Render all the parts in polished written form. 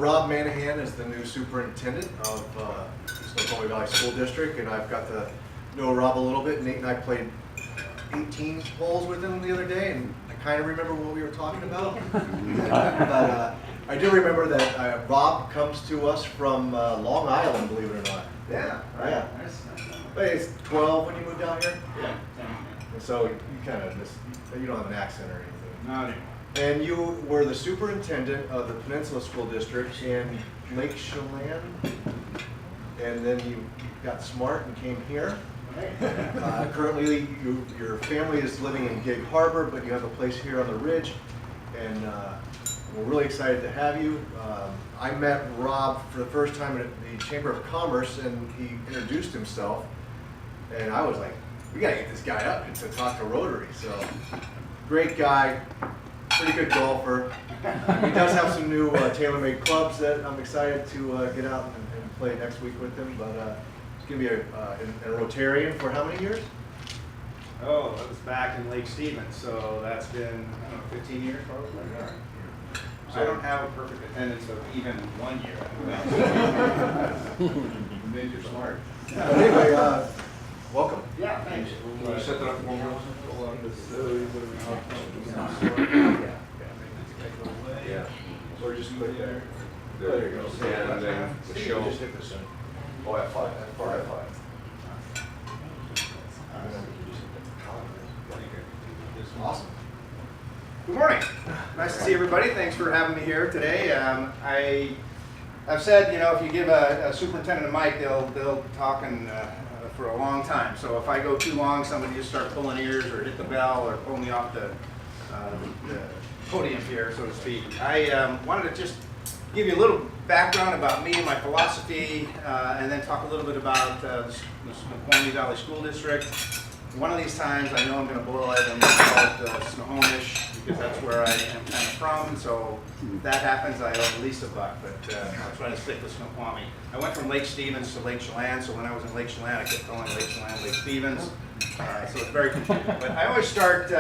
Rob Manahan is the new superintendent of Snoqualmie Valley School District, and I've got to know Rob a little bit. Nate and I played 18 holes with him the other day, and I kind of remember what we were talking about. But I do remember that Rob comes to us from Long Island, believe it or not. Yeah, right. Yeah. But he's 12 when you moved down here? Yeah. And so you kind of just, you don't have an accent or anything. Not anymore. And you were the superintendent of the Peninsula School District in Lake Chelan, and then you got smart and came here. Currently, your family is living in Gig Harbor, but you have a place here on the Ridge, and we're really excited to have you. I met Rob for the first time at the Chamber of Commerce, and he introduced himself, and I was like, we gotta get this guy up to talk to Rotary. So, great guy. Pretty good golfer. He does have some new tailor-made clubs that I'm excited to get out and play next week with him. But he's going to be a Rotarian for how many years? Oh, that was back in Lake Stevens, so that's been, I don't know, 15 years probably. Yeah. So I don't have a perfect attendance of even 1 year. Maybe you're smart. But anyway, welcome. Yeah, thanks. Can you set that up for me? Yeah. Or just click there. There you go. And then the show. Just hit this one. Oh, at 5. At 5. Awesome. Good morning. Nice to see everybody. Thanks for having me here today. I've said, you know, if you give a superintendent a mic, they'll talk for a long time. So if I go too long, somebody just start pulling ears or hit the bell or pull me off the podium here, so to speak. I wanted to just give you a little background about me and my philosophy, and then talk a little bit about the Snoqualmie Valley School District. One of these times, I know I'm going to blow it and call it Snohomish, because that's where I am kind of from. So if that happens, I owe at least $1, but I'll try to stick with Snoqualmie. I went from Lake Stevens to Lake Chelan, so when I was in Lake Chelan, I kept calling Lake Chelan Lake Stevens. So it's very confusing. But I always start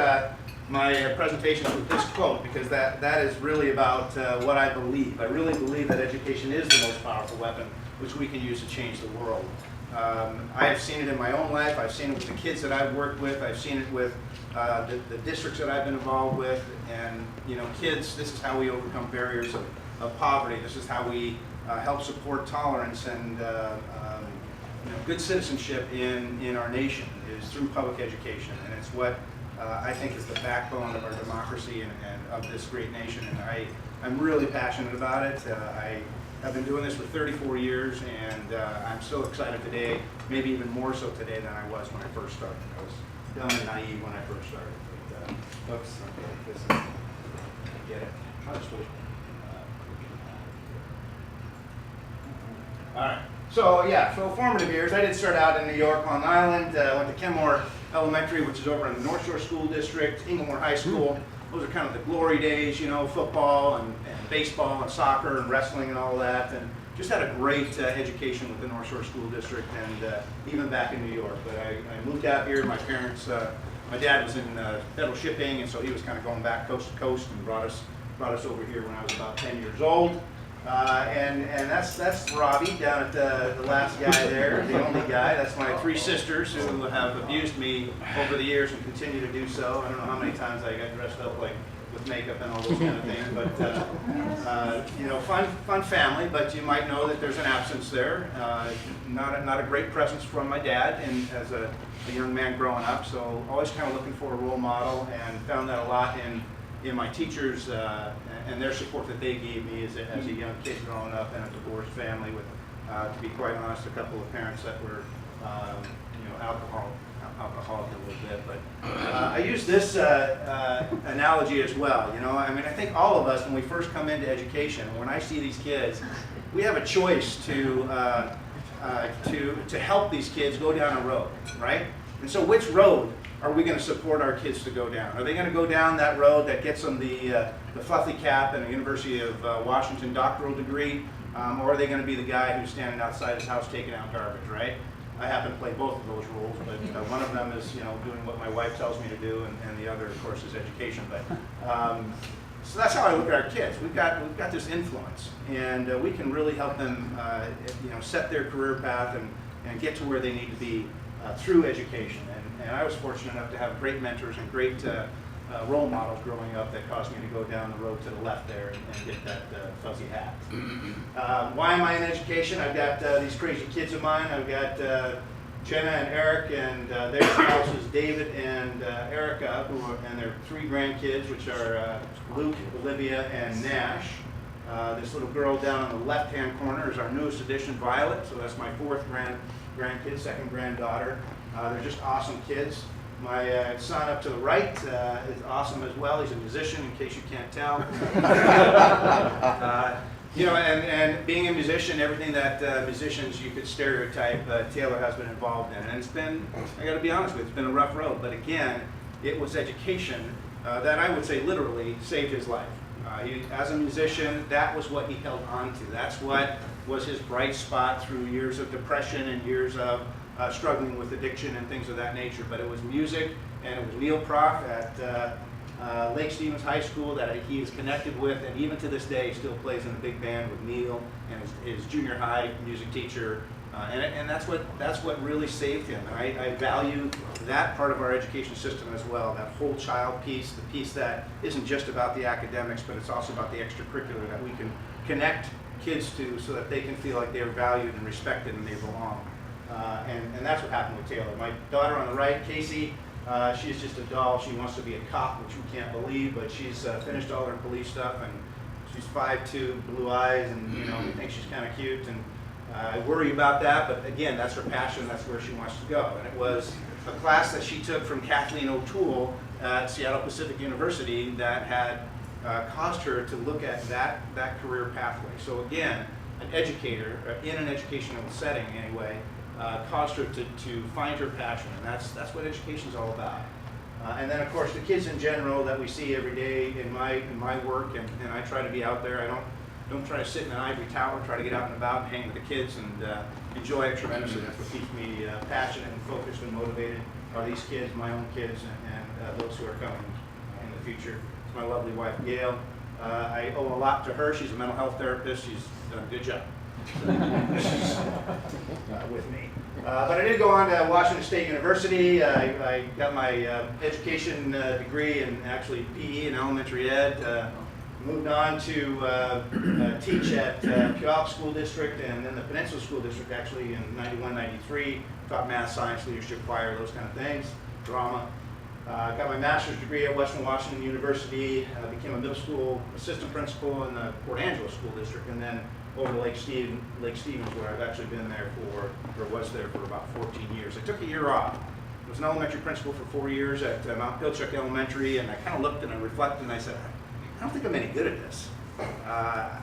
my presentations with this quote, because that is really about what I believe. I really believe that education is the most powerful weapon which we can use to change the world. I have seen it in my own life. I've seen it with the kids that I've worked with. I've seen it with the districts that I've been involved with. And, you know, kids, this is how we overcome barriers of poverty. This is how we help support tolerance and you know, good citizenship in our nation, is through public education. And it's what I think is the backbone of our democracy and of this great nation. And I'm really passionate about it. I've been doing this for 34 years, and I'm so excited today, maybe even more so today than I was when I first started. I was dumb and naive when I first started. But, oops, okay, this is, I get it. I'll just wait. All right. So yeah, so formative years. I did start out in New York, Long Island. Went to Kenmore Elementary, which is over in the North Shore School District, Inglemoor High School. Those are kind of the glory days, you know, football and baseball and soccer and wrestling and all that, and just had a great education with the North Shore School District, and even back in New York. But I moved out here. My parents, my dad was in federal shipping, and so he was kind of going back coast to coast, and brought us over here when I was about 10 years old. And that's Robbie down at the last guy there, the only guy. That's my 3 sisters who have abused me over the years and continue to do so. I don't know how many times I got dressed up like with makeup and all those kind of things, but you know, fun family. But you might know that there's an absence there. Not a great presence from my dad, and as a young man growing up. So always kind of looking for a role model, and found that a lot in my teachers and their support that they gave me as a young kid growing up in a divorced family with, to be quite honest, a couple of parents that were, you know, alcoholic a little bit. But I use this analogy as well. You know, I mean, I think all of us, when we first come into education, when I see these kids, we have a choice to help these kids go down a road, right? And so, which road are we going to support our kids to go down? Are they going to go down that road that gets them the fluffy cap and a University of Washington doctoral degree, or are they going to be the guy who's standing outside his house taking out garbage, right? I happen to play both of those roles, but one of them is, you know, doing what my wife tells me to do, and the other, of course, is education. But So that's how I look at our kids. We've got this influence, and we can really help them, set their career path and get to where they need to be through education. And I was fortunate enough to have great mentors and great role models growing up that caused me to go down the road to the left there and get that fuzzy hat. Why am I in education? I've got these crazy kids of mine. I've got Jenna and Eric and their spouses, David and Erica, and their 3 grandkids, which are Luke, Olivia, and Nash. This little girl down in the left-hand corner is our newest addition, Violet. So that's my 4th grandkid, 2nd granddaughter. They're just awesome kids. My son up to the right is awesome as well. He's a musician, in case you can't tell. And being a musician, everything that musicians you could stereotype, Taylor has been involved in. And it's been, I got to be honest with you, it's been a rough road. But again, it was education that I would say literally saved his life. As a musician, that was what he held on to. That's what was his bright spot through years of depression and years of struggling with addiction and things of that nature. But it was music, and it was Neil Prof at Lake Stevens High School that he is connected with, and even to this day still plays in a big band with Neil and his junior high music teacher. And that's what really saved him. And I value that part of our education system as well, that whole child piece, the piece that isn't just about the academics, but it's also about the extracurricular that we can connect kids to so that they can feel like they're valued and respected and they belong. And that's what happened with Taylor. My daughter on the right, Casey, she's just a doll. She wants to be a cop, which we can't believe, but she's finished all her police stuff, and she's 5'2", blue eyes, and we think she's kind of cute. And I worry about that, but again, that's her passion. That's where she wants to go. And it was a class that she took from Kathleen O'Toole at Seattle Pacific University that had caused her to look at that career pathway. So again, an educator in an educational setting anyway, caused her to find her passion, and that's what education is all about. And then of course the kids in general that we see every day in my work, and I try to be out there. I don't try to sit in an ivory tower. Try to get out and about and hang with the kids and enjoy it tremendously. That's what keeps me passionate and focused and motivated. Are these kids, my own kids, and those who are coming in the future. It's my lovely wife Gail. I owe a lot to her. She's a mental health therapist. She's done a good job. With me. But I did go on to Washington State University. I got my education degree in actually PE and elementary ed. Moved on to teach at Puyallup School District and then the Peninsula School District actually in 91, 93. Taught math, science, leadership, choir, those kind of things, drama. Got my master's degree at Western Washington University. Became a middle school assistant principal in the Port Angeles School District, and then over to Lake Stevens, where I've actually been there was there for about 14 years. I took a year off. I was an elementary principal for 4 years at Mount Pilchuck Elementary, and I kind of looked and I reflected and I said, I don't think I'm any good at this. I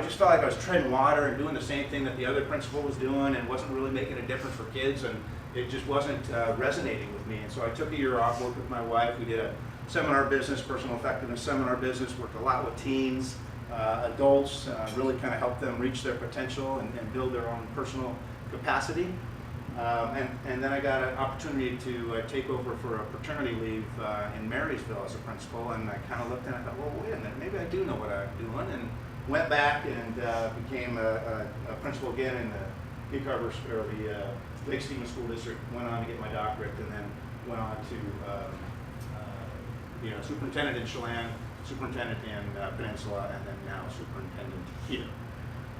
just felt like I was treading water and doing the same thing that the other principal was doing and wasn't really making a difference for kids, and it just wasn't resonating with me. And so I took a year off, worked with my wife. We did a seminar business, personal effectiveness seminar business, worked a lot with teens, adults, really kind of helped them reach their potential and build their own personal capacity. And then I got an opportunity to take over for a paternity leave in Marysville as a principal, and I kind of looked and I thought, well, wait a minute, maybe I do know what I'm doing, and went back and became a principal again in the Peak Harbor, or the Lake Stevens School District, went on to get my doctorate, and then went on to superintendent in Chelan, superintendent in Peninsula, and then now superintendent here.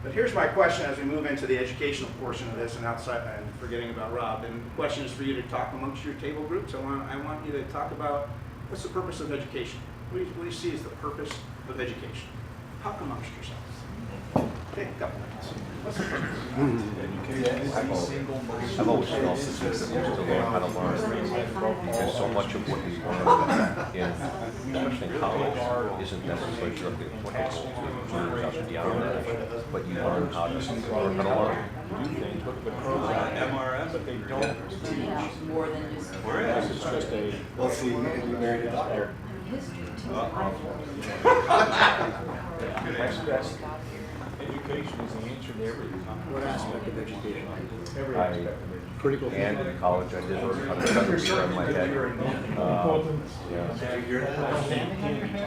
But here's my question as we move into the educational portion of this and outside, and forgetting about Rob. And the question is for you to talk amongst your table groups. I want you to talk about what's the purpose of education? What do you see as the purpose of education? Talk amongst yourselves. Okay, a couple minutes. What's the purpose? I've always felt that it's important to learn how to learn, because so much of what we learn especially in college, isn't necessarily directly applicable to learn beyond that, but you learn how to learn. Do things, look at the pros on MRM, but they don't teach. More than just. Whereas it's just a. Let's see, you married a doctor. History too. That's education education is the answer to everything. What aspect of education? Every I- aspect of education. Critical And thinking. in college, I did learn how to juggle beer on my head. Yeah.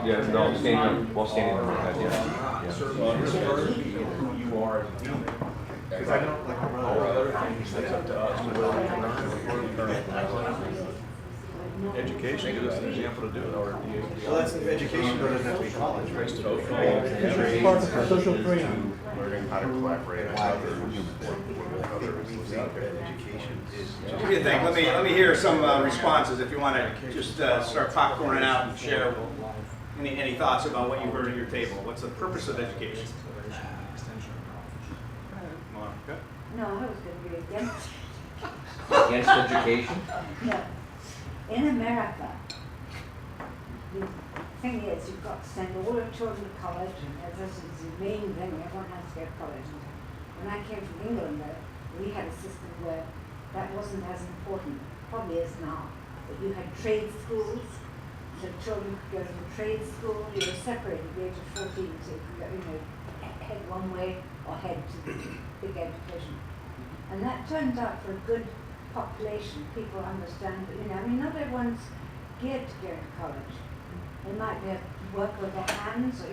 Yeah, no, standing on, well, standing on my head, yeah. Who you are as a human. Because I don't like All the other things, that's up to us. Education gives us an example to do it, or Well, that's education, but it doesn't have to be college, right? It's part of social training. Learning how to collaborate with others, Education is What do you think? Let me hear some responses if you want to just start popcorning out and share any thoughts about what you heard at your table. What's the purpose of education? Monica? No, I was going to be against. Against education? No. In America, the thing is, you've got to send all your children to college, and this is the main thing, everyone has to go to college. When I came from England, though, we had a system where that wasn't as important, probably is now, but you had trade schools, so children could go to the trade school, you were separated at the age of 14, so you could go, head one way or head to the big education. And that turns out for a good population, people understand that, I mean, not everyone's geared to go to college. They might be able to work with their hands or,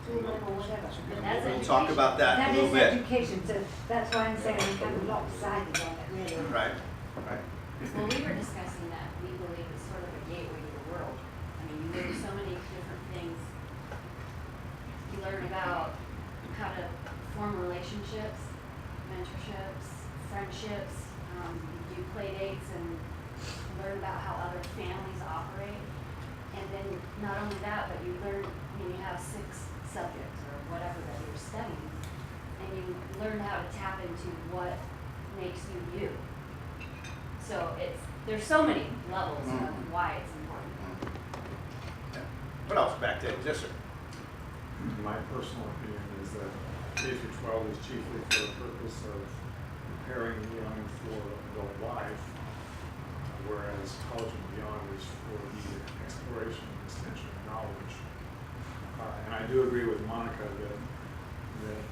toolmen or whatever. We'll talk about that a little That bit. is education, so that's why I'm saying I'm kind of lopsided on it, really. Right. Well, we were discussing that we believe it's sort of a gateway to the world. I mean, you learn so many different things. You learn about how to form relationships, mentorships, friendships. You do play dates and learn about how other families operate. And then not only that, but you learn, you have 6 subjects or whatever that you're studying, and you learn how to tap into what makes you you. So there's so many levels of why it's important. Yeah. What else? Back to yes, sir. My personal opinion is that K through 12 is chiefly for the purpose of preparing the young for adult life, whereas college and beyond is for the exploration and extension of knowledge. And I do agree with Monica that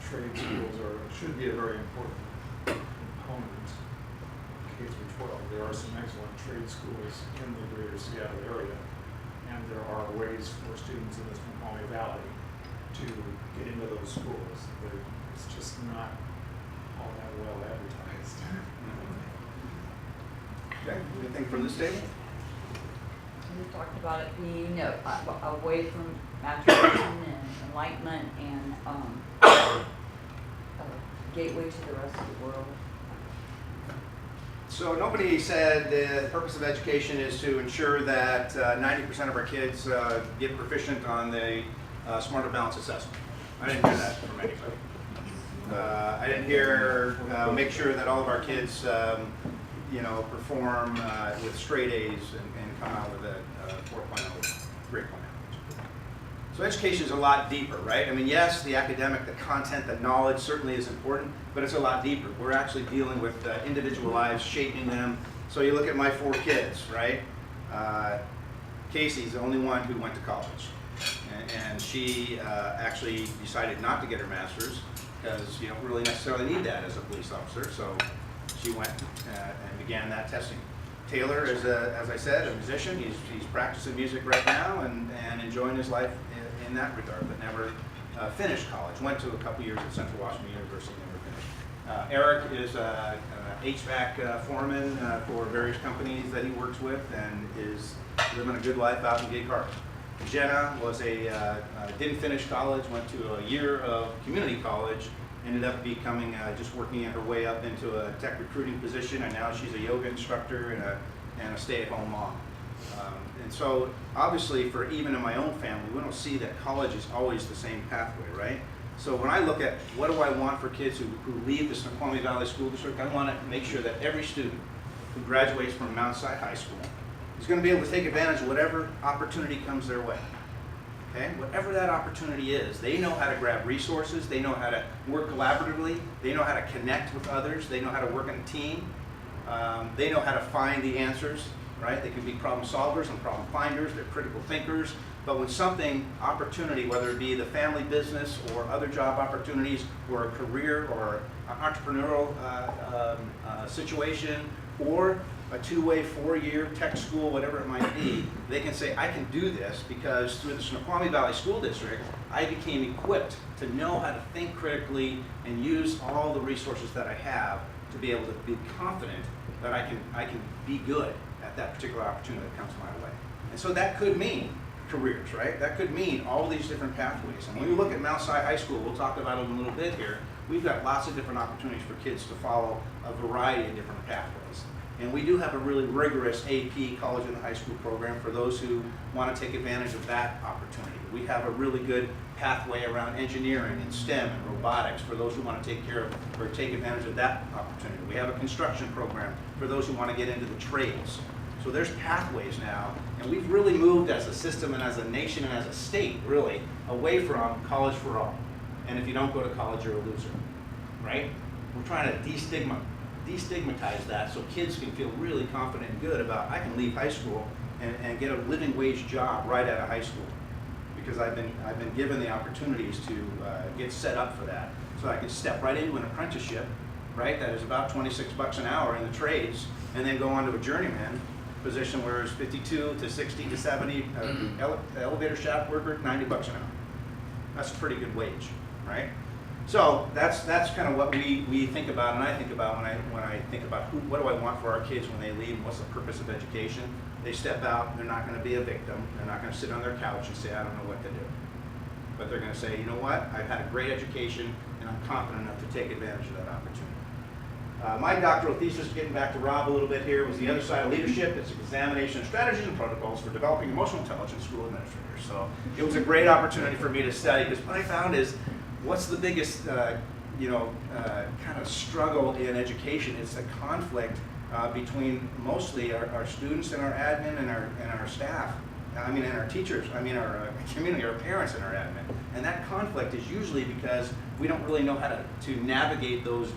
trade schools should be a very important component of K through 12. There are some excellent trade schools in the greater Seattle area, and there are ways for students in the Snoqualmie Valley to get into those schools. It's just not all that well advertised. Okay. Anything from this table? We talked about it being away from maturation and enlightenment and a gateway to the rest of the world. So nobody said the purpose of education is to ensure that 90% of our kids get proficient on the Smarter Balance Assessment. I didn't hear that from anybody. I didn't hear make sure that all of our kids perform with straight A's and come out with a 4.0 grade point average. So education is a lot deeper, right? I mean, yes, the academic, the content, the knowledge certainly is important, but it's a lot deeper. We're actually dealing with individual lives, shaping them. So you look at my 4 kids, right? Casey's the only one who went to college. And she actually decided not to get her master's because you don't really necessarily need that as a police officer. So she went and began that testing. Taylor is, as I said, a musician. He's practicing music right now and enjoying his life in that regard, but never finished college. Went to a couple years at Central Washington University, never finished. Eric is an HVAC foreman for various companies that he works with and is living a good life out in Gay Harbor. Jenna was didn't finish college, went to a year of community college, ended up becoming just working her way up into a tech recruiting position, and now she's a yoga instructor and a stay-at-home mom. And so obviously for even in my own family, we don't see that college is always the same pathway, right? So when I look at what do I want for kids who leave the Snoqualmie Valley School District, I want to make sure that every student who graduates from Mount Si High School is going to be able to take advantage of whatever opportunity comes their way. Okay? Whatever that opportunity is, they know how to grab resources, they know how to work collaboratively, they know how to connect with others, they know how to work in a team, they know how to find the answers, right? They can be problem solvers and problem finders, they're critical thinkers, But when something, opportunity, whether it be the family business or other job opportunities or a career or an entrepreneurial situation or a two-way, 4-year tech school, whatever it might be, they can say, I can do this because through the Snoqualmie Valley School District, I became equipped to know how to think critically and use all the resources that I have to be able to be confident that I can be good at that particular opportunity that comes my way. And so that could mean careers, right? That could mean all these different pathways. And when we look at Mount Si High School, we'll talk about it in a little bit here, we've got lots of different opportunities for kids to follow a variety of different pathways. And we do have a really rigorous AP college and high school program for those who want to take advantage of that opportunity. We have a really good pathway around engineering and STEM and robotics for those who want to take care of or take advantage of that opportunity. We have a construction program for those who want to get into the trades. So there's pathways now, and we've really moved as a system and as a nation and as a state, really, away from college for all. And if you don't go to college, you're a loser, right? We're trying to destigmatize that so kids can feel really confident and good about, I can leave high school and get a living wage job right out of high school. Because I've been given the opportunities to get set up for that. So I can step right into an apprenticeship, right, that is about 26 bucks an hour in the trades, and then go on to a journeyman position where it's 52 to 60 to 70, elevator shaft worker, 90 bucks an hour. That's a pretty good wage, right? So that's kind of what we think about, and I think about when I think about what do I want for our kids when they leave, and what's the purpose of education. They step out, they're not going to be a victim, they're not going to sit on their couch and say, I don't know what to do. But they're going to say, you know what, I've had a great education, and I'm confident enough to take advantage of that opportunity. My doctoral thesis, getting back to Rob a little bit here, was The Other Side of Leadership. It's an examination of strategies and protocols for developing emotional intelligence school administrators. So it was a great opportunity for me to study, because what I found is, what's the biggest kind of struggle in education? It's the conflict between mostly our students and our admin and our staff. And our teachers, our community, our parents and our admin. And that conflict is usually because we don't really know how to navigate those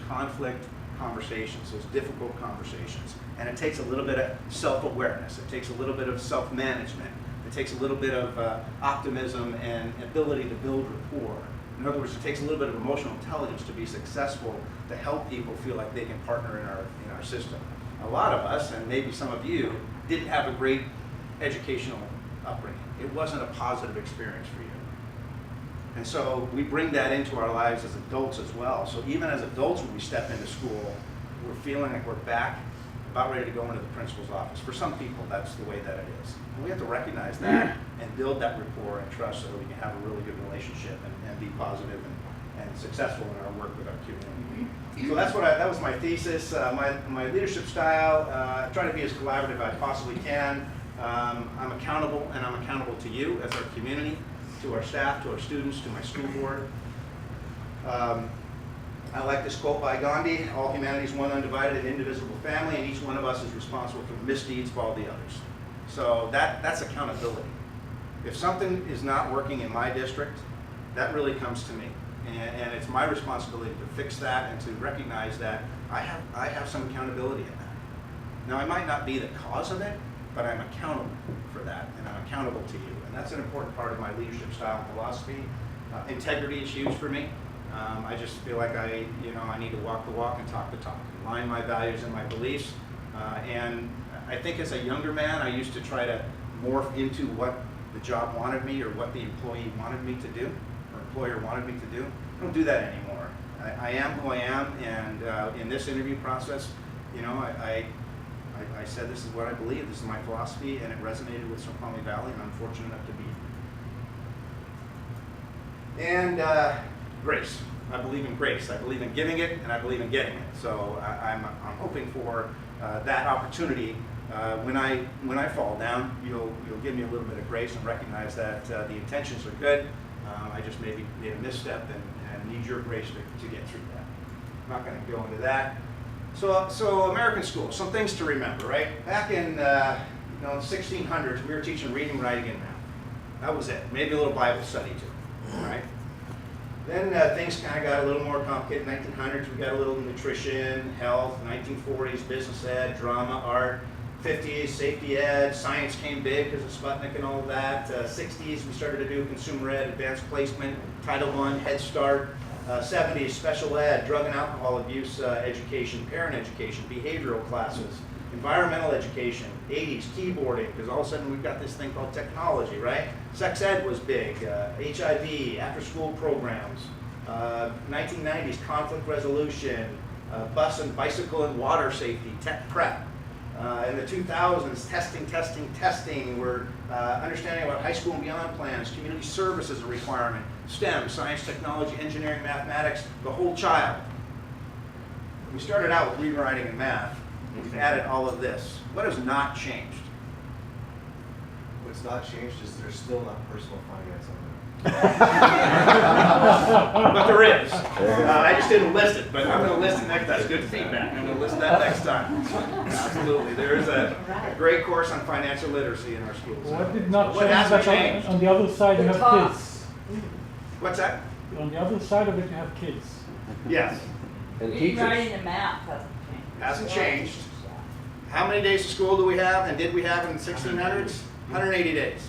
conflict conversations, those difficult conversations. And it takes a little bit of self-awareness. It takes a little bit of self-management. It takes a little bit of optimism and ability to build rapport. In other words, it takes a little bit of emotional intelligence to be successful, to help people feel like they can partner in our system. A lot of us, and maybe some of you, didn't have a great educational upbringing. It wasn't a positive experience for you. And so we bring that into our lives as adults as well. So even as adults, when we step into school, we're feeling like we're back, about ready to go into the principal's office. For some people, that's the way that it is. And we have to recognize that and build that rapport and trust so that we can have a really good relationship and be positive and successful in our work with our community. So that was my thesis. My leadership style, I try to be as collaborative as I possibly can. I'm accountable, and I'm accountable to you as our community, to our staff, to our students, to my school board. I like this quote by Gandhi: all humanity is one undivided and indivisible family, and each one of us is responsible for the misdeeds of all the others. So that's accountability. If something is not working in my district, that really comes to me. And it's my responsibility to fix that and to recognize that I have some accountability in that. Now, I might not be the cause of it, but I'm accountable for that, and I'm accountable to you. And that's an important part of my leadership style and philosophy. Integrity is huge for me. I just feel like I need to walk the walk and talk the talk, align my values and my beliefs. And I think as a younger man, I used to try to morph into what the job wanted me or what the employee wanted me to do, or employer wanted me to do. I don't do that anymore. I am who I am, and in this interview process, I said this is what I believe, this is my philosophy, and it resonated with Snoqualmie Valley, and I'm fortunate enough to be here. And grace. I believe in grace. I believe in giving it, and I believe in getting it. So I'm hoping for that opportunity. When I fall down, you'll give me a little bit of grace and recognize that the intentions are good. I just maybe made a misstep and need your grace to get through that. I'm not going to go into that. So American school, some things to remember, right? Back in the 1600s, we were teaching reading, writing, and math. That was it. Maybe a little Bible study too, right? Then things kind of got a little more complicated. 1900s, we got a little nutrition, health. 1940s, business ed, drama, art. 50s, safety ed, science came big because of Sputnik and all of that. 60s, we started to do consumer ed, advanced placement, Title I, Head Start. 70s, special ed, drug and alcohol abuse education, parent education, behavioral classes, environmental education. 80s, keyboarding, because all of a sudden we've got this thing called technology, right? Sex ed was big, HIV, after-school programs. 1990s, conflict resolution, bus and bicycle and water safety, tech prep. In the 2000s, testing. We're understanding about high school and beyond plans, community service is a requirement, STEM, science, technology, engineering, mathematics, the whole child. We started out with reading, writing, and math. We've added all of this. What has not changed? What's not changed is there's still not personal finance on there. But there is. I just didn't list it, but I'm going to list it next time. That's good feedback. I'm going to list that next time. Absolutely. There is a great course on financial literacy in our schools. What did not What change hasn't that changed? on the other side you The have cost. kids. What's that? On the other side of it you have kids. Yes. And Reading, teachers. writing, and math hasn't changed. Hasn't changed. How many days of school do we have, and did we have in the 1600s? 180 days.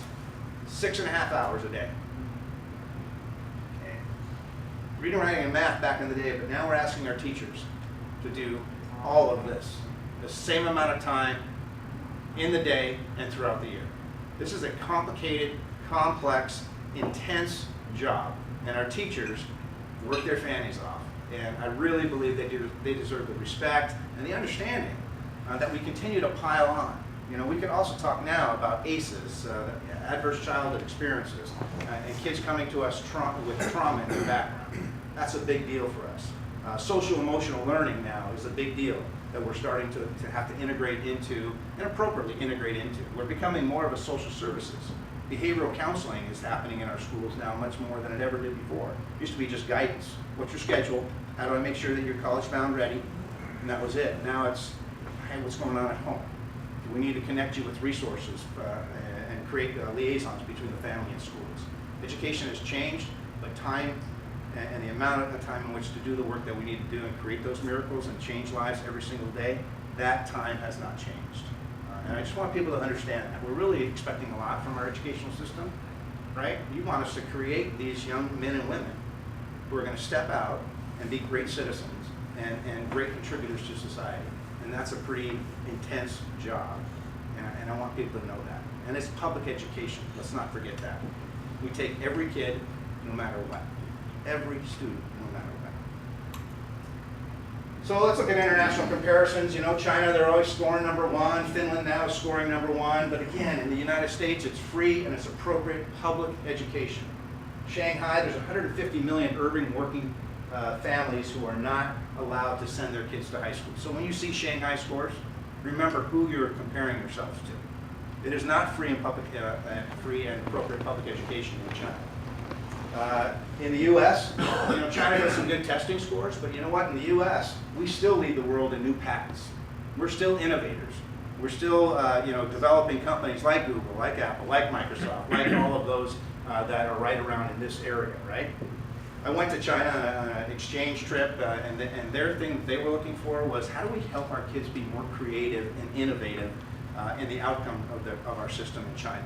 6.5 hours a day. Okay. Reading, writing, and math back in the day, but now we're asking our teachers to do all of this. The same amount of time in the day and throughout the year. This is a complicated, complex, intense job, and our teachers work their fannies off. And I really believe they deserve the respect and the understanding that we continue to pile on. You know, we could also talk now about ACEs, adverse childhood experiences, and kids coming to us with trauma in their background. That's a big deal for us. Social emotional learning now is a big deal that we're starting to have to integrate into, and appropriately integrate into. We're becoming more of a social services. Behavioral counseling is happening in our schools now much more than it ever did before. It used to be just guidance. What's your schedule? How do I make sure that you're college-bound ready? And that was it. Now it's, hey, what's going on at home? Do we need to connect you with resources and create liaisons between the family and schools? Education has changed, but time and the amount of time in which to do the work that we need to do and create those miracles and change lives every single day, that time has not changed. And I just want people to understand that. We're really expecting a lot from our educational system, right? You want us to create these young men and women who are going to step out and be great citizens and great contributors to society. And that's a pretty intense job. And I want people to know that. And it's public education. Let's not forget that. We take every kid, no matter what. Every student, no matter what. So let's look at international comparisons. You know, China, they're always scoring #1. Finland now is scoring #1. But again, in the United States, it's free and it's appropriate public education. Shanghai, there's 150 million urban working families who are not allowed to send their kids to high school. So when you see Shanghai scores, remember who you're comparing yourselves to. It is not free and free and appropriate public education in China. In the U.S., you know, China has some good testing scores, but you know what? In the U.S., we still lead the world in new patents. We're still innovators. We're still, you know, developing companies like Google, like Apple, like Microsoft, like all of those that are right around in this area, right? I went to China on an exchange trip, and their thing they were looking for was how do we help our kids be more creative and innovative in the outcome of our system in China.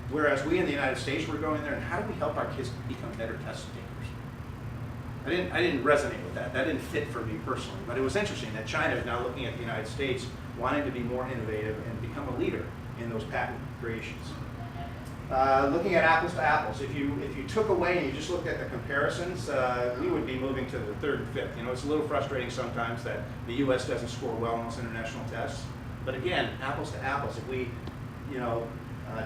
Whereas we in the United States, we're going there, and how do we help our kids become better test takers? I didn't resonate with that. That didn't fit for me personally. But it was interesting that China is now looking at the United States, wanting to be more innovative and become a leader in those patent creations. Looking at apples to apples, if you took away and you just looked at the comparisons, we would be moving to the 3rd and 5th. You know, it's a little frustrating sometimes that the U.S. doesn't score well on those international tests. But again, apples to apples, if we, you know,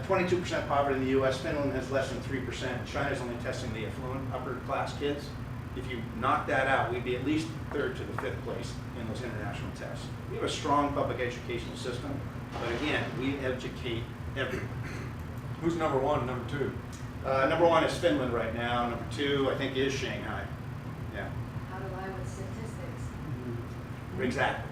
22% poverty in the U.S., Finland has less than 3%. China's only testing the affluent upper class kids. If you knock that out, we'd be at least 3rd to the 5th place in those international tests. We have a strong public educational system, but again, we educate everyone. Who's #1 and #2? #1 is Finland right now. #2, I think, is Shanghai. Yeah. How do I with statistics? Exactly.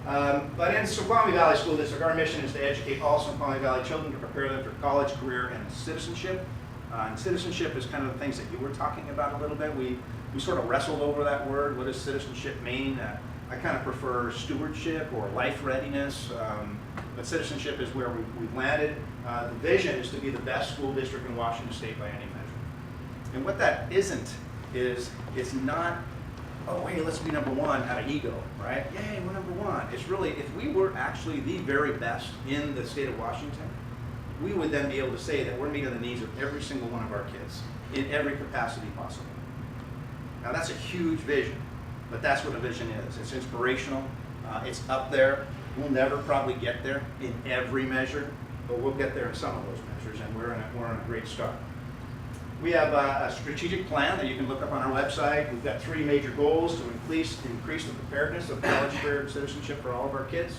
But in Snoqualmie Valley School District, our mission is to educate all Snoqualmie Valley children to prepare them for college, career, and citizenship. And citizenship is kind of the things that you were talking about a little bit. We sort of wrestled over that word. What does citizenship mean? I kind of prefer stewardship or life readiness, but citizenship is where we've landed. The vision is to be the best school district in Washington State by any measure. And what that isn't is, it's not, oh, hey, let's be number one out of ego, right? Yay, we're number one. It's really, if we were actually the very best in the state of Washington, we would then be able to say that we're meeting the needs of every single one of our kids in every capacity possible. Now that's a huge vision, but that's what a vision is. It's inspirational, it's up there. We'll never probably get there in every measure, but we'll get there in some of those measures, and we're on a great start. We have a strategic plan that you can look up on our website. We've got 3 major goals to increase the preparedness of college career citizenship for all of our kids.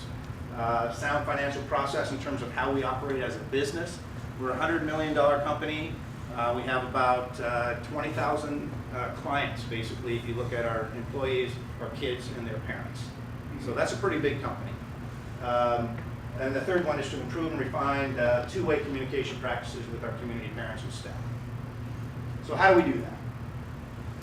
Sound financial process in terms of how we operate as a business. We're a $100 million company. We have about 20,000 clients, basically, if you look at our employees, our kids, and their parents. So that's a pretty big company. And the third one is to improve and refine two-way communication practices with our community parents and staff. So how do we do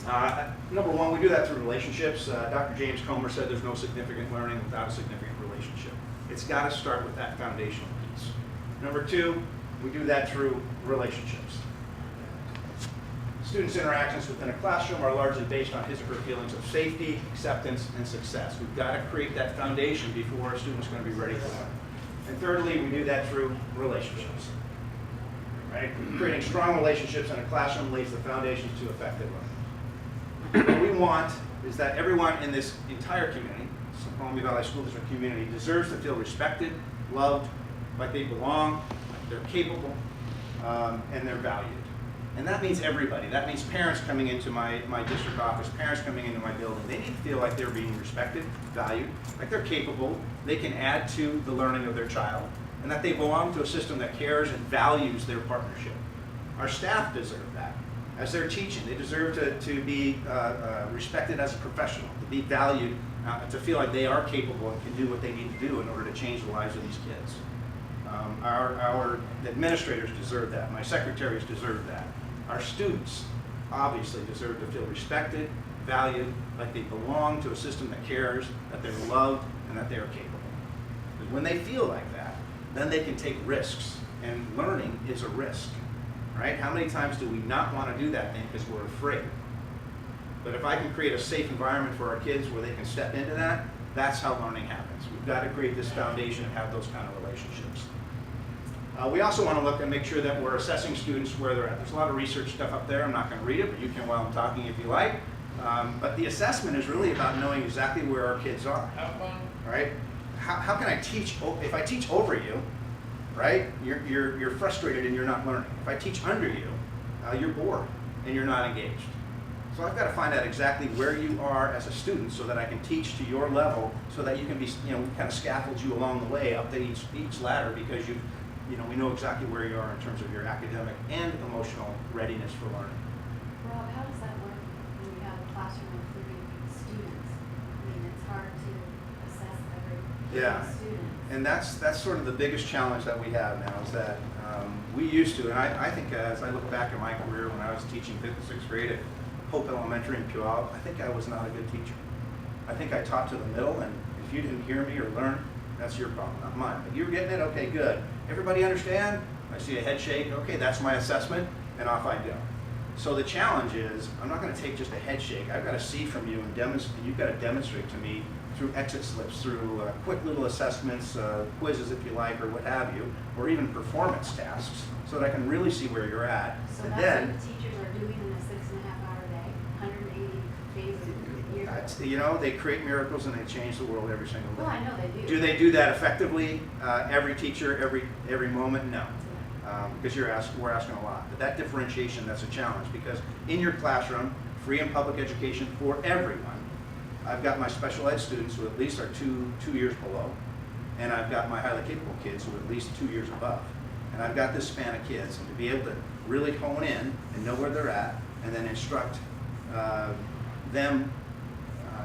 that? Number one, we do that through relationships. Dr. James Comer said there's no significant learning without a significant relationship. It's got to start with that foundational piece. Number two, we do that through relationships. Students' interactions within a classroom are largely based on his or her feelings of safety, acceptance, and success. We've got to create that foundation before a student's going to be ready to learn. And thirdly, we do that through relationships. Right? Creating strong relationships in a classroom lays the foundations to effective learning. What we want is that everyone in this entire community, Snoqualmie Valley School District community, deserves to feel respected, loved, like they belong, like they're capable, and they're valued. And that means everybody. That means parents coming into my district office, parents coming into my building. They need to feel like they're being respected, valued, like they're capable, they can add to the learning of their child, and that they belong to a system that cares and values their partnership. Our staff deserve that. As they're teaching, they deserve to be respected as a professional, to be valued, to feel like they are capable and can do what they need to do in order to change the lives of these kids. Our administrators deserve that. My secretaries deserve that. Our students obviously deserve to feel respected, valued, like they belong to a system that cares, that they're loved, and that they are capable. Because when they feel like that, then they can take risks, and learning is a risk, right? How many times do we not want to do that thing because we're afraid? But if I can create a safe environment for our kids where they can step into that, that's how learning happens. We've got to create this foundation and have those kind of relationships. We also want to look and make sure that we're assessing students where they're at. There's a lot of research stuff up there. I'm not going to read it, but you can while I'm talking if you like. But the assessment is really about knowing exactly where our kids are. Right? How can I teach? If I teach over you, right? You're frustrated and you're not learning. If I teach under you, you're bored and you're not engaged. So I've got to find out exactly where you are as a student so that I can teach to your level, so that you can be, kind of scaffold you along the way up to each ladder, because we know exactly where you are in terms of your academic and emotional readiness for learning. Rob, how does that work when you have a classroom of 30 students? I mean, it's hard to assess every student. And that's sort of the biggest challenge that we have now, is that we used to, and I think as I look back at my career when I was teaching 5th and 6th grade at Hope Elementary in Puyallup, I think I was not a good teacher. I think I taught to the middle, and if you didn't hear me or learn, that's your problem, not mine. But you were getting it? Okay, good. Everybody understand? I see a head shake. Okay, that's my assessment, and off I go. So the challenge is, I'm not going to take just a head shake. I've got to see from you and demonstrate. You've got to demonstrate to me through exit slips, through quick little assessments, quizzes if you like, or what have you, or even performance tasks, so that I can really see where you're at. So and that's then, what the teachers are doing in a 6.5-hour day, 180 days a year. they create miracles and they change the world every single day. Well, I know they do. Do they do that effectively? Every teacher, every moment? No. Because we're asking a lot. But that differentiation, that's a challenge, because in your classroom, free and public education for everyone, I've got my special ed students who at least are two years below, and I've got my highly capable kids who are at least 2 years above. And I've got this span of kids, and to be able to really hone in and know where they're at, and then instruct them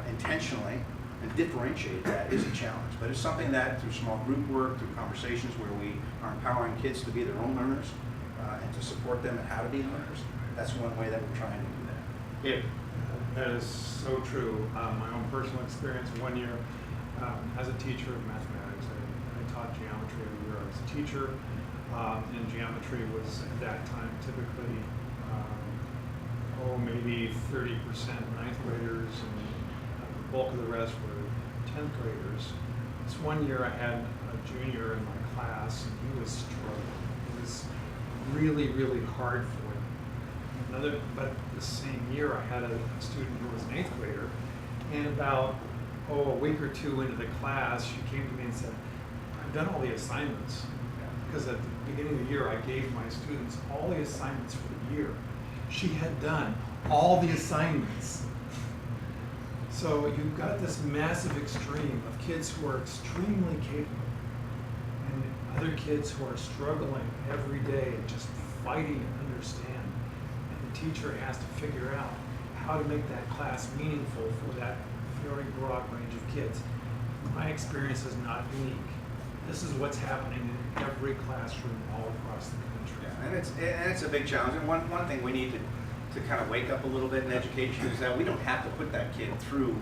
intentionally and differentiate that is a challenge. But it's something that through small group work, through conversations where we are empowering kids to be their own learners and to support them in how to be learners, that's one way that we're trying to do that. That is so true. My own personal experience, 1 year as a teacher of mathematics, I taught geometry every year. I was a teacher, and geometry was at that time typically, maybe 30% ninth graders, and the bulk of the rest were 10th graders. This 1 year I had a junior in my class, and he was struggling. It was really, really hard for him. But the same year I had a student who was an 8th grader, and about a week or two into the class, she came to me and said, I've done all the assignments. Because at the beginning of the year, I gave my students all the assignments for the year. She had done all the assignments. So you've got this massive extreme of kids who are extremely capable and other kids who are struggling every day and just fighting to understand. And the teacher has to figure out how to make that class meaningful for that very broad range of kids. My experience is not unique. This is what's happening in every classroom all across the country. Yeah, and it's a big challenge. And one thing we need to kind of wake up a little bit in education is that we don't have to put that kid through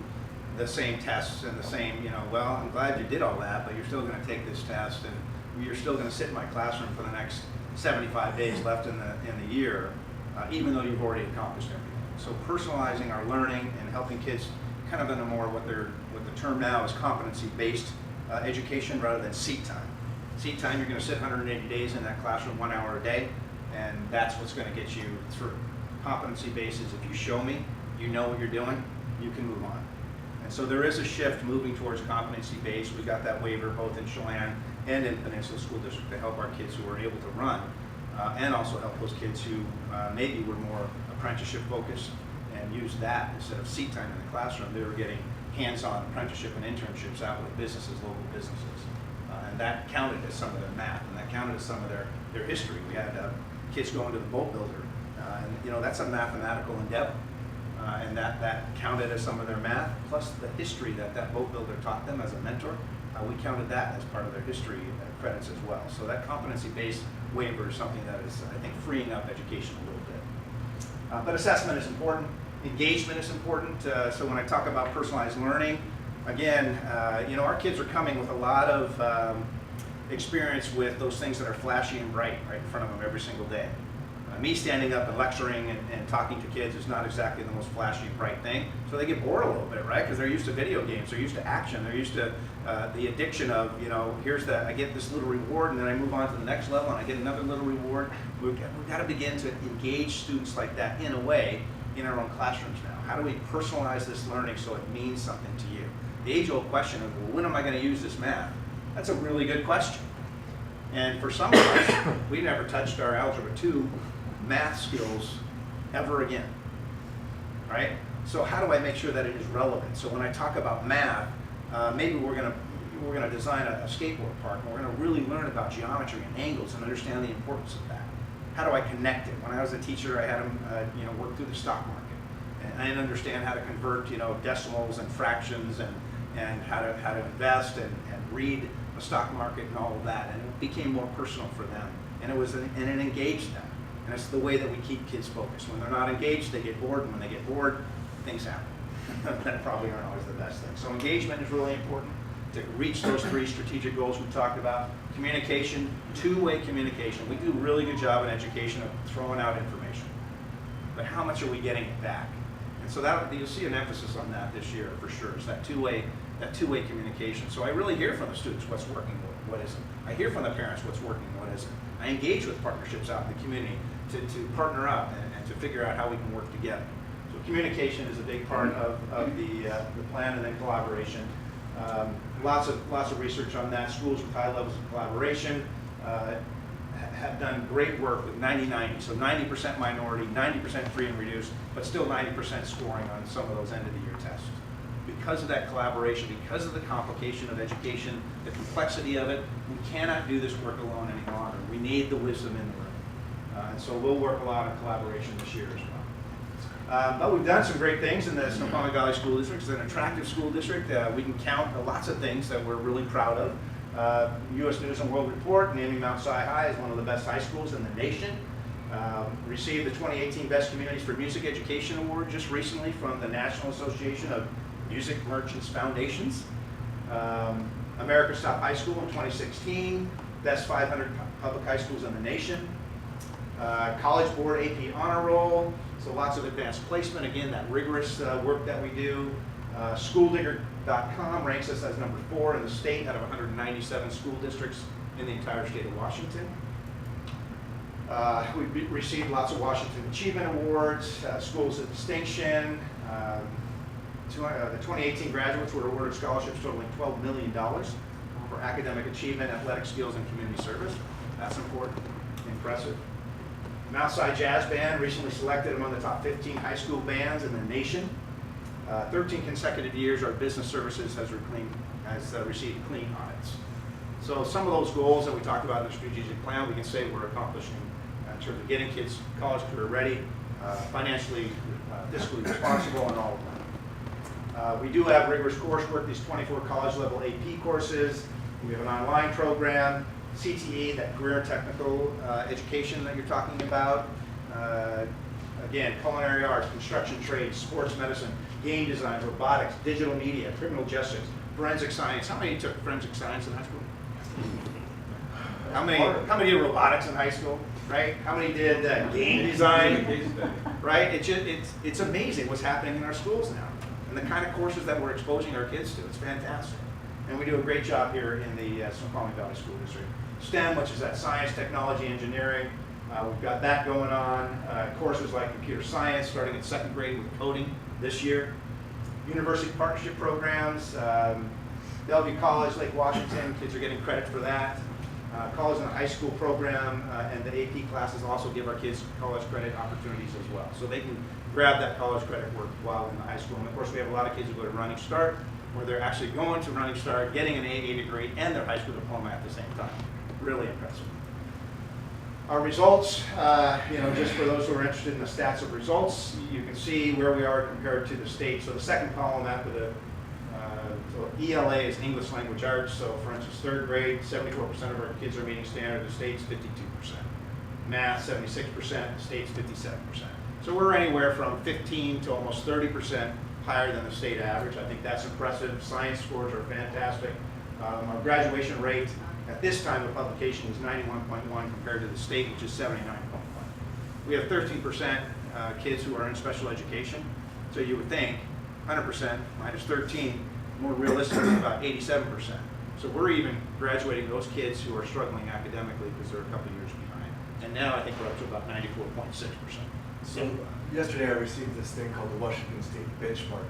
the same tests and the same, well, I'm glad you did all that, but you're still going to take this test, and you're still going to sit in my classroom for the next 75 days left in the year, even though you've already accomplished everything. So personalizing our learning and helping kids kind of in a more what the term now is competency-based education rather than seat time. Seat time, you're going to sit 180 days in that classroom 1 hour a day, and that's what's going to get you through. Competency-based is if you show me, you know what you're doing, you can move on. And so there is a shift moving towards competency-based. We got that waiver both in Chelan and in Peninsula School District to help our kids who are able to run, and also help those kids who maybe were more apprenticeship focused and used that instead of seat time in the classroom. They were getting hands-on apprenticeship and internships out with businesses, local businesses. And that counted as some of their math, and that counted as some of their history. We had kids going to the boat builder, and that's a mathematical endeavor. And that counted as some of their math, plus the history that boat builder taught them as a mentor. We counted that as part of their history credits as well. So that competency-based waiver is something that is, I think, freeing up education a little bit. But assessment is important. Engagement is important. So when I talk about personalized learning, again, our kids are coming with a lot of experience with those things that are flashy and bright right in front of them every single day. Me standing up and lecturing and talking to kids is not exactly the most flashy and bright thing. So they get bored a little bit, right? Because they're used to video games, they're used to action, they're used to the addiction of, I get this little reward and then I move on to the next level and I get another little reward. We've got to begin to engage students like that in a way in our own classrooms now. How do we personalize this learning so it means something to you? The age-old question of, well, when am I going to use this math? That's a really good question. And for some of us, we never touched our Algebra 2 math skills ever again, right? So how do I make sure that it is relevant? So when I talk about math, maybe we're gonna design a skateboard park, and we're gonna really learn about geometry and angles and understand the importance of that. How do I connect it? When I was a teacher, I had them, work through the stock market, and I didn't understand how to convert, decimals and fractions, and how to invest and read the stock market and all of that, and it became more personal for them, and it engaged them. And it's the way that we keep kids focused. When they're not engaged, they get bored, and when they get bored, things happen. That probably aren't always the best thing. So engagement is really important to reach those 3 strategic goals we talked about. Communication, two-way communication. We do a really good job in education of throwing out information. But how much are we getting back? And so you'll see an emphasis on that this year for sure. It's that two-way communication. So I really hear from the students what's working, what isn't. I hear from the parents what's working, what isn't. I engage with partnerships out in the community to partner up and to figure out how we can work together. So communication is a big part of the plan, and then collaboration. Lots of research on that. Schools with high levels of collaboration have done great work with 90-90. So 90% minority, 90% free and reduced, but still 90% scoring on some of those end of the year tests. Because of that collaboration, because of the complication of education, the complexity of it, we cannot do this work alone any longer. We need the wisdom in the room. And so we'll work a lot on collaboration this year as well. But we've done some great things in the Snoqualmie Valley School District. It's an attractive school district. We can count lots of things that we're really proud of. U.S. News and World Report naming Mount Si High as one of the best high schools in the nation. Received the 2018 Best Communities for Music Education Award just recently from the National Association of Music Merchants Foundations. America's Top High School in 2016, Best 500 Public High Schools in the nation. College Board AP Honor Roll, so lots of advanced placement. Again, that rigorous work that we do. SchoolDigger.com ranks us as number 4 in the state out of 197 school districts in the entire state of Washington. We've received lots of Washington Achievement Awards, Schools of Distinction. The 2018 graduates were awarded scholarships totaling $12 million for academic achievement, athletic skills, and community service. That's important, impressive. Mouthside Jazz Band recently selected among the top 15 high school bands in the nation. 13 consecutive years, our business services has received clean audits. So some of those goals that we talked about in the strategic plan, we can say we're accomplishing in terms of getting kids college career ready, financially, fiscally responsible, and all of that. We do have rigorous coursework, these 24 college level AP courses. We have an online program, CTE, that career and technical education that you're talking about. Again, culinary arts, construction trades, sports medicine, game design, robotics, digital media, criminal justice, forensic science. How many took forensic science in high school? How many did robotics in high school, right? How many did game design, right? It's amazing what's happening in our schools now and the kind of courses that we're exposing our kids to. It's fantastic. And we do a great job here in the Snoqualmie Valley School District. STEM, which is that science, technology, engineering. We've got that going on. Courses like computer science, starting in 2nd grade with coding this year. University partnership programs. Bellevue College, Lake Washington, kids are getting credit for that. College and high school program and the AP classes also give our kids college credit opportunities as well. So they can grab that college credit work while in the high school. And of course, we have a lot of kids who go to Running Start, where they're actually going to Running Start, getting an AA degree and their high school diploma at the same time. Really impressive. Our results, just for those who are interested in the stats of results, you can see where we are compared to the state. So the second column after the so ELA is English Language Arts. So for instance, 3rd grade, 74% of our kids are meeting standard. The state's 52%. Math, 76%. The state's 57%. So we're anywhere from 15 to almost 30% higher than the state average. I think that's impressive. Science scores are fantastic. Our graduation rate at this time of publication is 91.1 compared to the state, which is 79.1. We have 13% kids who are in special education. So you would think 100% minus 13, more realistically about 87%. So we're even graduating those kids who are struggling academically because they're a couple years behind. And now I think we're up to about 94.6%. So yesterday I received this thing called the Washington State Benchmark,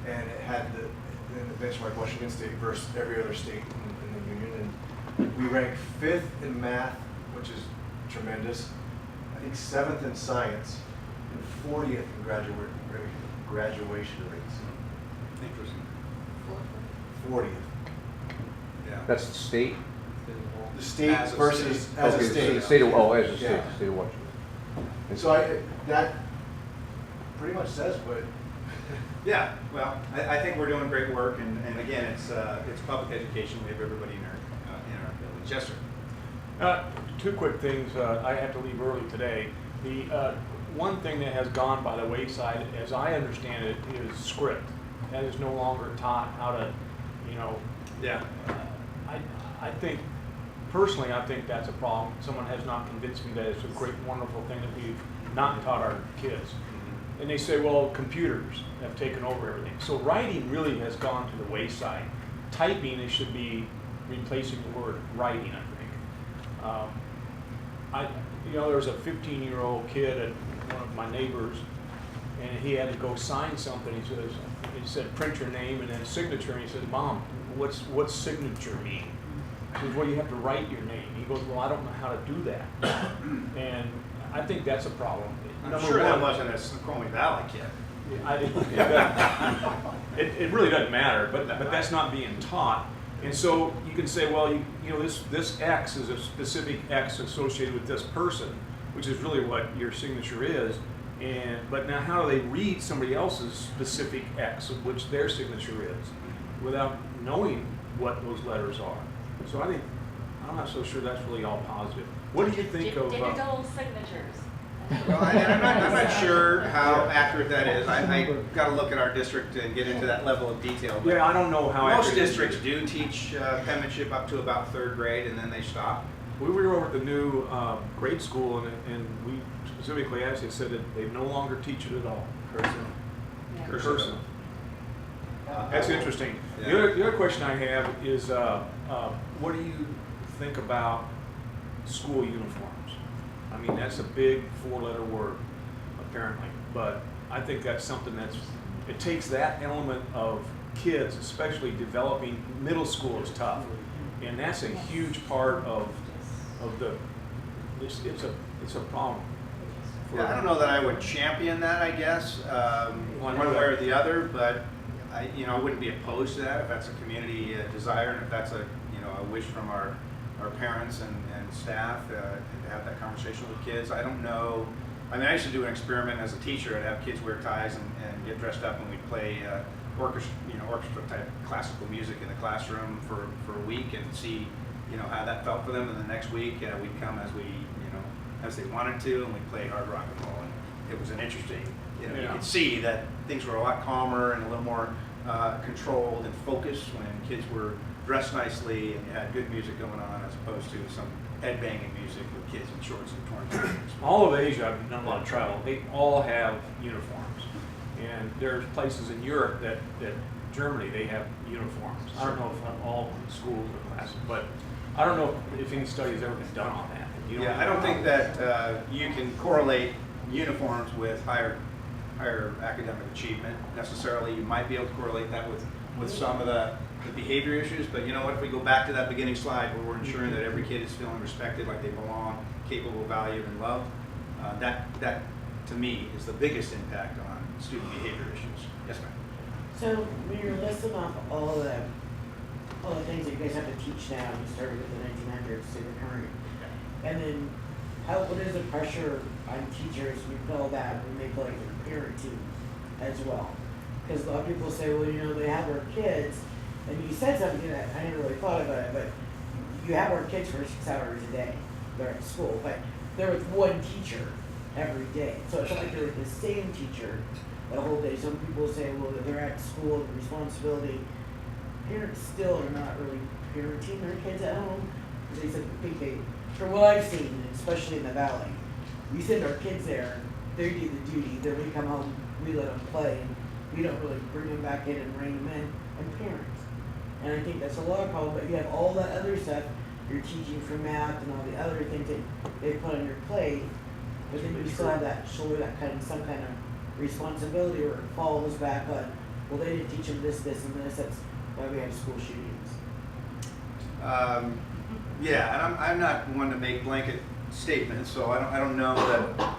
and it had in the benchmark Washington State versus every other state in the union, and we ranked 5th in math, which is tremendous. I think 7th in science, and 40th in graduation rates. Interesting. 40th. Yeah. That's the state? The state As a versus state. as a Okay, state. the state of, as a state, Yeah. the state of Washington. And so that pretty much says what. Yeah, well, I think we're doing great work, and again, it's public education. We have everybody in our buildings. Yes, sir. 2 quick things. I have to leave early today. The one thing that has gone by the wayside, as I understand it, is script. That is no longer taught how to, Yeah. I think, personally, I think that's a problem. Someone has not convinced me that it's a great, wonderful thing that we've not taught our kids. And they say, well, computers have taken over everything. So writing really has gone to the wayside. Typing, it should be replacing the word writing, I think. There was a 15-year-old kid at one of my neighbors, and he had to go sign something. He said, print your name and then signature. And he said, Mom, what's signature mean? He says, well, you have to write your name. He goes, well, I don't know how to do that. And I think that's a problem. I'm sure that wasn't a Snoqualmie Valley kid. I didn't, it really doesn't matter, but that's not being taught. And so you can say, well, this X is a specific X associated with this person, which is really what your signature is. But now how do they read somebody else's specific X, of which their signature is, without knowing what those letters are? So I I'm not so sure that's really all positive. What do you think of? Digital signatures. Well, I'm not sure how accurate that is. I got to look at our district and get into that level of detail. But Yeah, I don't know how. most accurate it is. districts do teach penmanship up to about 3rd grade, and then they stop. We were over at the new grade school, and we specifically asked. They said that they no longer teach it at all. Yeah. Cursive. That's interesting. Yeah. The other question I have is, what do you think about school uniforms? I mean, that's a big 4-letter word, apparently, but I think that's something it takes that element of kids, especially developing. Middle school is tough, and that's a huge part of it's a problem. Yeah, I don't know that I would champion that, I guess, one way or the other, but I wouldn't be opposed to that if that's a community desire, and if that's a wish from our parents and staff to have that conversation with kids. I don't know. I mean, I used to do an experiment as a teacher. I'd have kids wear ties and get dressed up, and we'd play orchestra type classical music in the classroom for a week and see how that felt for them. And the next week we'd come as they wanted to, and we'd play hard rock and roll. And it was an interesting. You could see that things were a lot calmer and a little more controlled and focused when kids were dressed nicely and you had good music going on, as opposed to some headbanging music with kids in shorts and torn t-shirts. All of Asia, I've done a lot of travel. They all have uniforms, and there's places in Europe that Germany they have uniforms. I don't know if all schools or classes, but I don't know if any study has ever been done on that. Yeah, I don't think that you can correlate uniforms with higher academic achievement necessarily. You might be able to correlate that with some of the behavior issues, but you know what, if we go back to that beginning slide where we're ensuring that every kid is feeling respected, like they belong, capable, valued, and loved, that to me is the biggest impact on student behavior issues. Yes, ma'am. So when you're listing off all the things that you guys have to teach now, you started with the 1900s to the current, and then what is the pressure on teachers when you put all that when they feel like they're parenting as well? Because a lot of people say, well, they have our kids. And you said something that I never really thought about it, but you have our kids for 6 hours a day. They're at school, but they're with one teacher every day. So it's not like they're with the same teacher the whole day. Some people say, well, they're at school, the responsibility. Parents still are not really parenting their kids at home. Because from what I've seen, especially in the valley, we send our kids there, they do the duty, then we come home, we let them play, and we don't really bring them back in and rein them in, and parents. And I think that's a lot of problem, but you have all that other stuff, you're teaching for math and all the other things that they put on your plate, but then you still have that shoulder, some kind of responsibility, or it falls back on, well, they didn't teach them this, and this, that's why we have school shootings. Yeah, and I'm not one to make blanket statements, so I don't know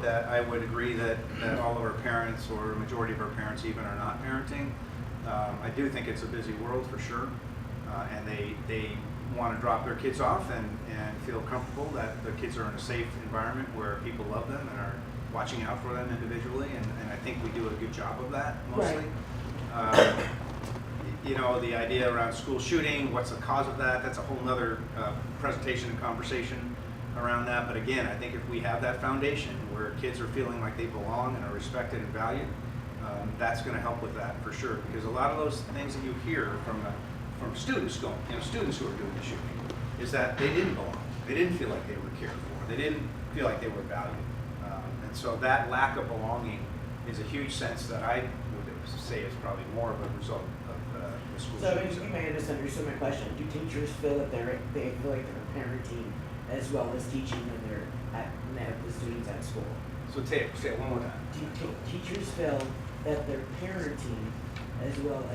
that I would agree that all of our parents, or a majority of our parents even, are not parenting. I do think it's a busy world for sure, and they want to drop their kids off and feel comfortable that their kids are in a safe environment where people love them and are watching out for them individually, and I think we do a good job of that mostly. Right. The idea around school shooting, what's the cause of that, that's a whole nother presentation and conversation around that. But again, I think if we have that foundation where kids are feeling like they belong and are respected and valued, that's going to help with that for sure. Because a lot of those things that you hear from students students who are doing the shooting, is that they didn't belong. They didn't feel like they were cared for. They didn't feel like they were valued. And so that lack of belonging is a huge sense that I would say is probably more of a result of the school shooting. So you may have misunderstood my question. Do teachers feel that they feel like they're parenting as well as teaching when they're at the students at school? So say it one more time. Do teachers feel that they're parenting as well as